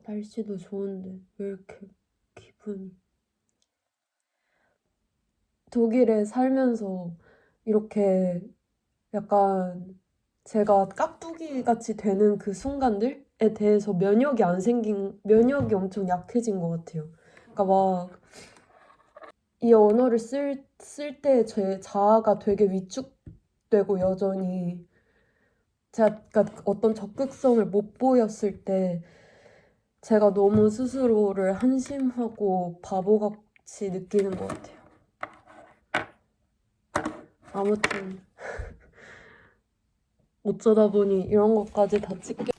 날씨도 좋은데 왜 이렇게 기분이. 독일에 살면서 이렇게 약간 제가 깍두기 같이 되는 그 순간들에 대해서 면역이 엄청 약해진 것 같아요. 그러니까 막 이 언어를 쓸 때 제 자아가 되게 위축되고 여전히 제가 그러니까 어떤 적극성을 못 보였을 때 제가 너무 스스로를 한심하고 바보같이 느끼는 것 같아요. 아무튼 어쩌다 보니 이런 것까지 다 찍게.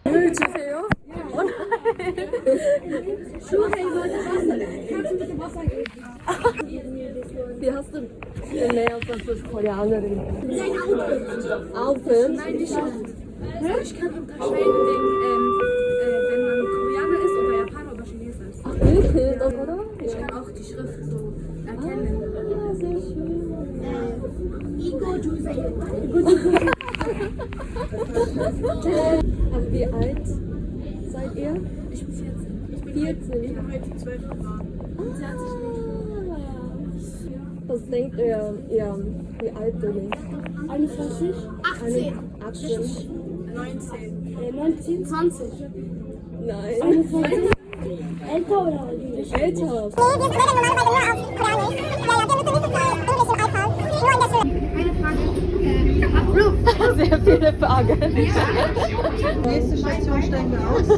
물 주세요. Wie hast du gelernt, dass es Koreanerin ist? Nein, Augen. Augen? Nein, nicht Hand. Also ich kann unterscheiden, wenn man Koreaner ist oder Japaner oder Chinese ist. Ach, wirklich? Oder? Ich kann auch die Schrift so erkennen. Ah, sehr schön. Igor Juse. Also wie alt seid ihr? Ich bin 14. Ich bin 14. Ich bin heute 12 geworden. Sie hat sich nicht. Was denkt ihr, wie alt bin ich? 21. 18. 18? 19. 19. 20. Nein. 21. Älter oder jünger? Älter. Eine Frage. Sehr viele Fragen. Nächste Station steigen wir aus.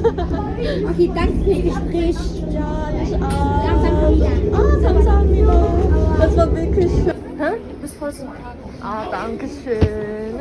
Okay, danke für Ihr Gespräch. Ja, ich auch. 감사합니다. Ah, 감사합니다. Das war wirklich schön. Hä? Du bist voll sympathisch. Ah, danke schön.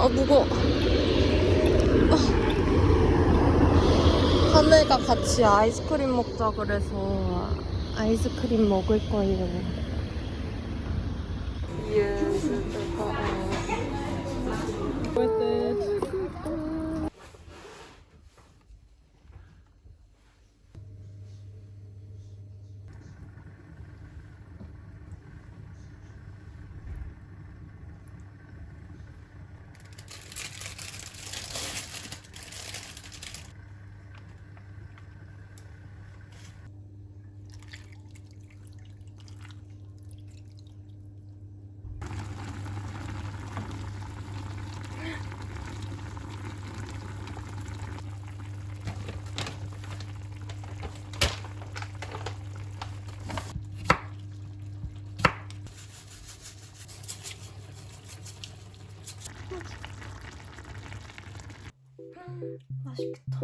아, 무거워. 하늘과 같이 아이스크림 먹자 그래서 아이스크림 먹을 거예요. 맛있겠다.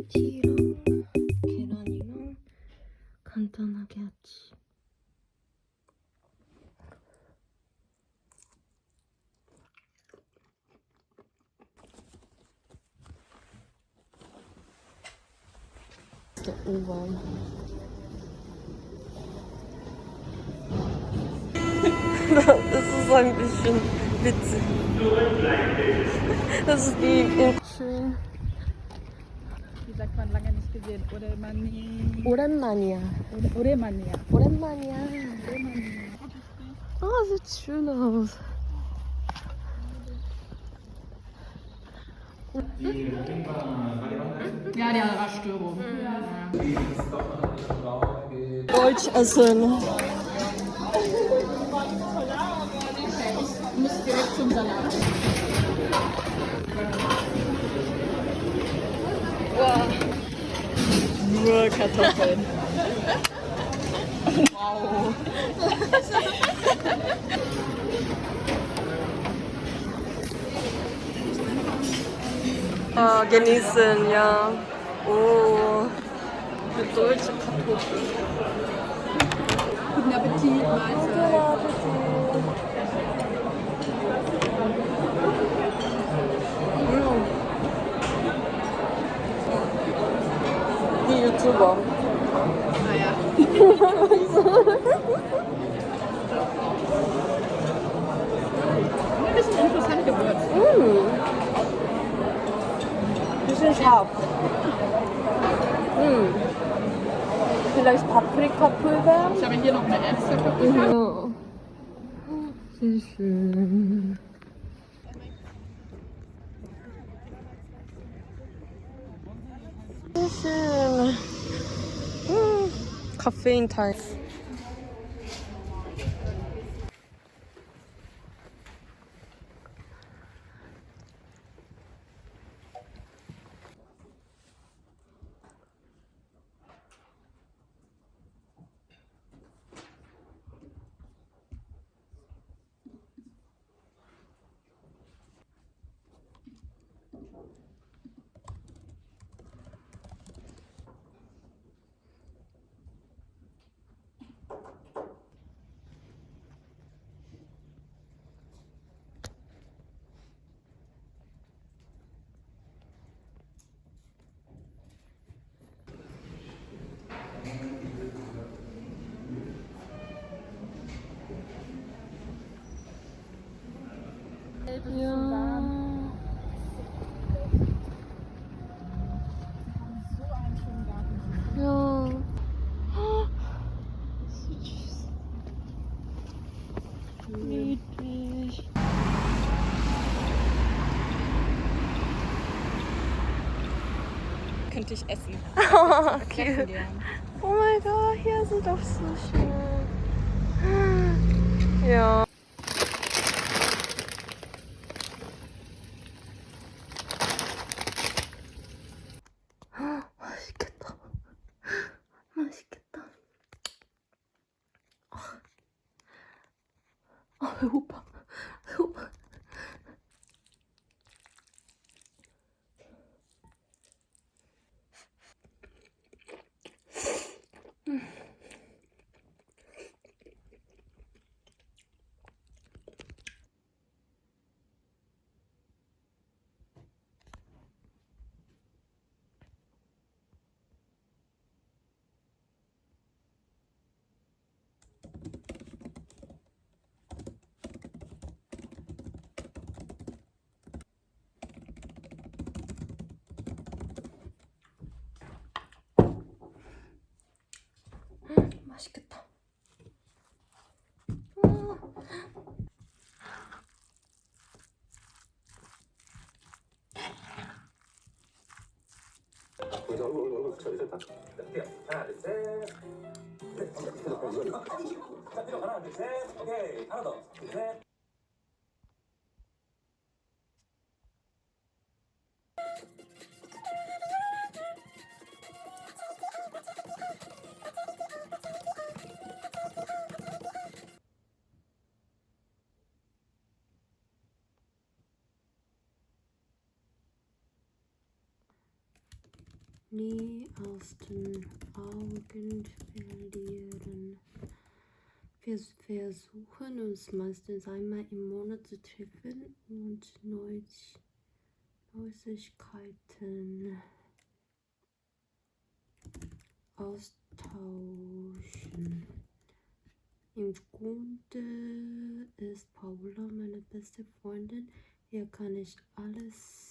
티랑 계란이랑 간단하게 아침. U-Bahn. Das ist ein bisschen witzig. Das ist wie schön. Wie sagt man, lange nicht gesehen? 오랜만이야. Oremannia. 오랜만이야. Ah, sieht schön aus. Ja, die war Störung. Deutsch essen. Ich muss direkt zum Salat. Nur Kartoffeln. Wow. genießen, ja. Oh, mit deutsche Kartoffeln. Guten Appetit, Mahlzeit. Die YouTuber. Naja. Ein bisschen interessant gewürzt. Bisschen scharf. Vielleicht Paprikapulver? Ich habe hier noch eine Erbse. Ja. Sehr schön. Sehr schön. Koffein-Time. Ja. Ja. So süß. Niedlich. Könnte ich essen. Okay. Oh mein Gott, hier ist es doch so schön. Ja. 맛있겠다. 맛있겠다. 배고파. 배고파. 할게요. 하나, 둘, 셋. 네. 자, 뒤로 하나, 둘, 셋. 오케이. 하나 더. 둘, 셋. Nie aus den Augen verlieren. Wir versuchen uns meistens einmal im Monat zu treffen und Neuigkeiten austauschen. Im Grunde ist Paula meine beste Freundin. Hier kann ich alles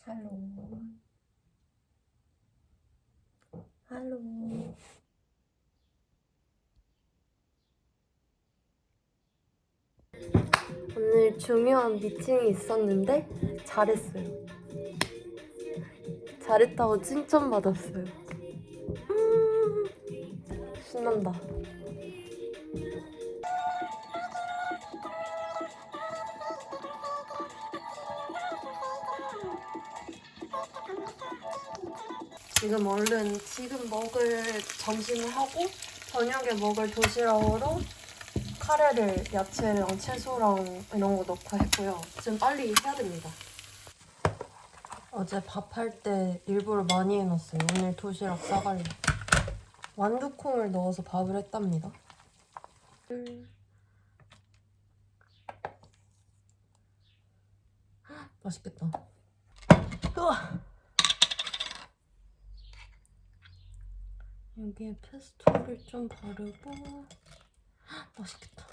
Hallo. Hallo. 오늘 중요한 미팅이 있었는데 잘했어요. 잘했다고 칭찬받았어요. 신난다. 지금 얼른 먹을 점심을 하고 저녁에 먹을 도시락으로 카레를 야채랑 채소랑 이런 거 넣고 했고요. 지금 빨리 해야 됩니다. 어제 밥할 때 일부러 많이 해놨어요. 오늘 도시락 싸갈래. 완두콩을 넣어서 밥을 했답니다. 맛있겠다. 우와. 여기에 페스토를 좀 바르고 맛있겠다.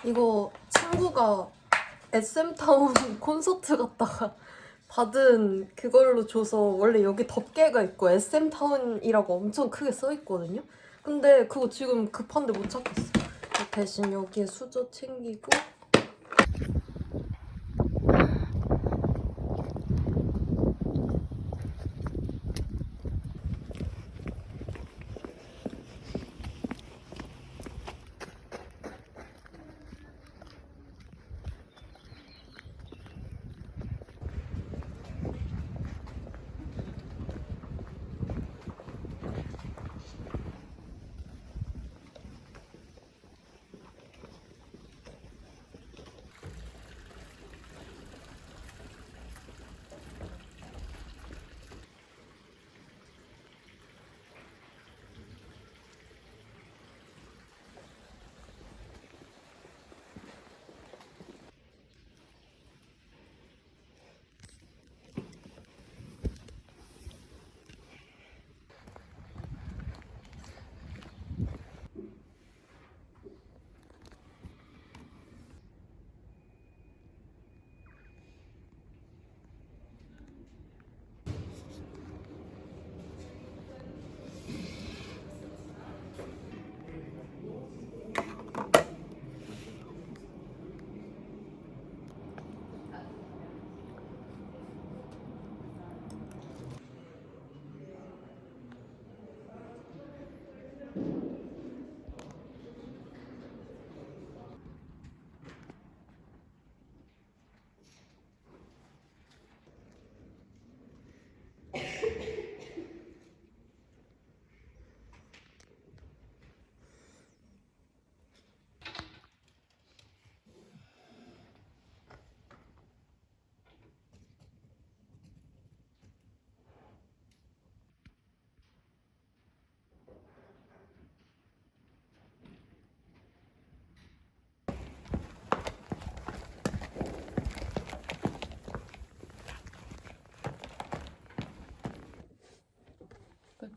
이거 친구가 SM타운 콘서트 갔다가 받은 그걸로 줘서 원래 여기 덮개가 있고 SM타운이라고 엄청 크게 써있거든요? 근데 그거 지금 급한데 못 찾겠어. 대신 여기에 수저 챙기고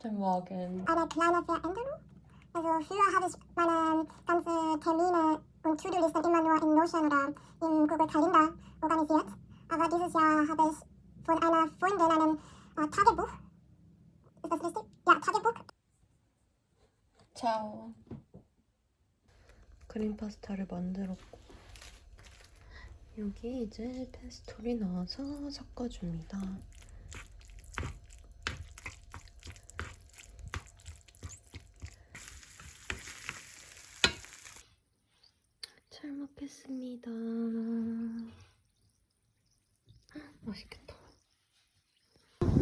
Guten Morgen. Eine kleine Veränderung. Also früher habe ich meine ganzen Termine und To-Do-Listen immer nur in Notion oder im Google Kalender organisiert. Aber dieses Jahr habe ich von einer Freundin einen Tagebuch. Ist das richtig? Ja, Tagebuch. Ciao. 크림 파스타를 만들었고 여기 이제 페스토리 넣어서 섞어줍니다. 잘 먹겠습니다. 맛있겠다.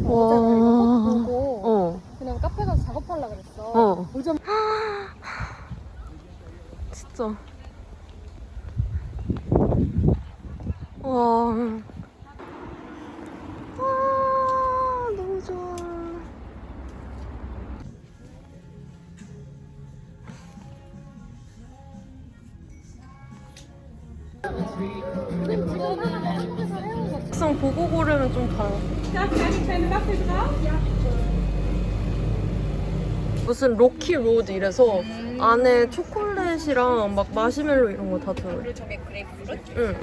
어제 나 이거 보고 어. 그냥 카페 가서 작업하려고 그랬어. 어. 오전 진짜. 와. 아, 너무 좋아. 막상 보고 고르면 좀 달라. 무슨 로키 로드 이래서 안에 초콜릿이랑 막 마시멜로 이런 거 다 들어요. 그리고 저게 그레이프루트? 응.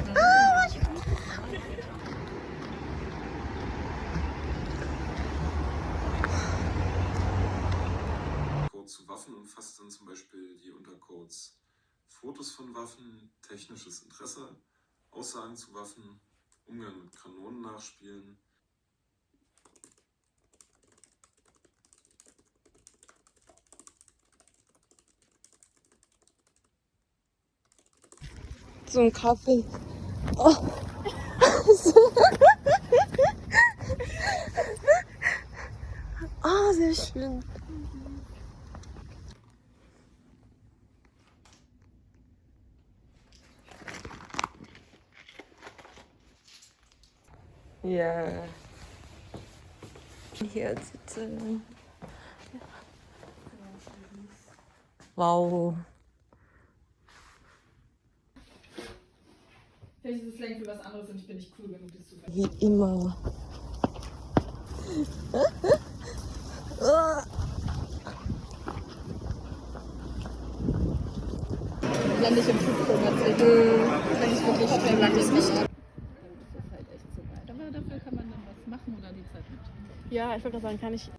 Code zu Waffen umfasst dann zum Beispiel die Untercodes Fotos von Waffen, technisches Interesse, Aussagen zu Waffen, Umgang mit Kanonen nachspielen. 좀 카페. Ah, sehr schön. Ja. Hier sitzen. Wow. Vielleicht ist es Slang für was anderes und ich bin nicht cool genug, das zu verstehen. Wie immer. Lande ich im Flugzeug wenn ich wirklich schnell lande ich nicht. Dann ist es halt echt so weit. Aber dafür kann man dann was machen oder die Zeit mit. Ja, ich wollte gerade sagen, kann ich.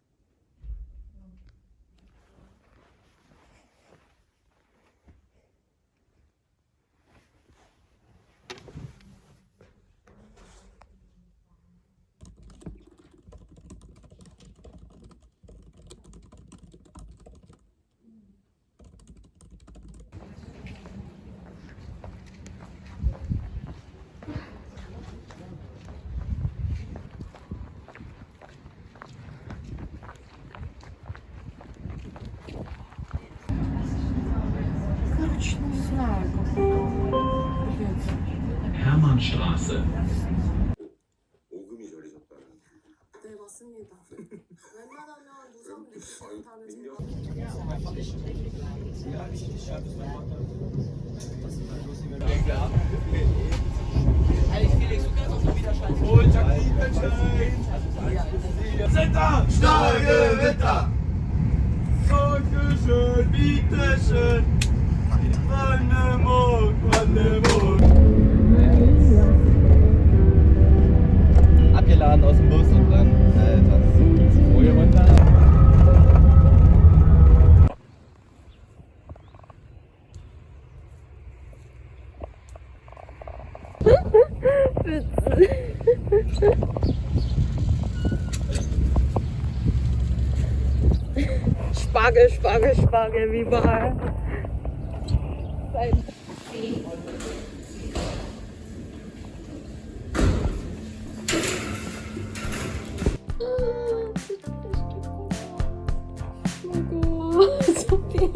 Hermannstraße. 오금이 저리셨다는. 네, 맞습니다. 웬만하면 무서운 느낌이 다는 생각. Wetter! Starke Wetter! Dankeschön, bitteschön! Brandenburg, Brandenburg! Abgeladen aus dem Bus und dann, Alter, Folie runter. Spargel, Spargel, Spargel, wie überall. Oh Gott, so viel.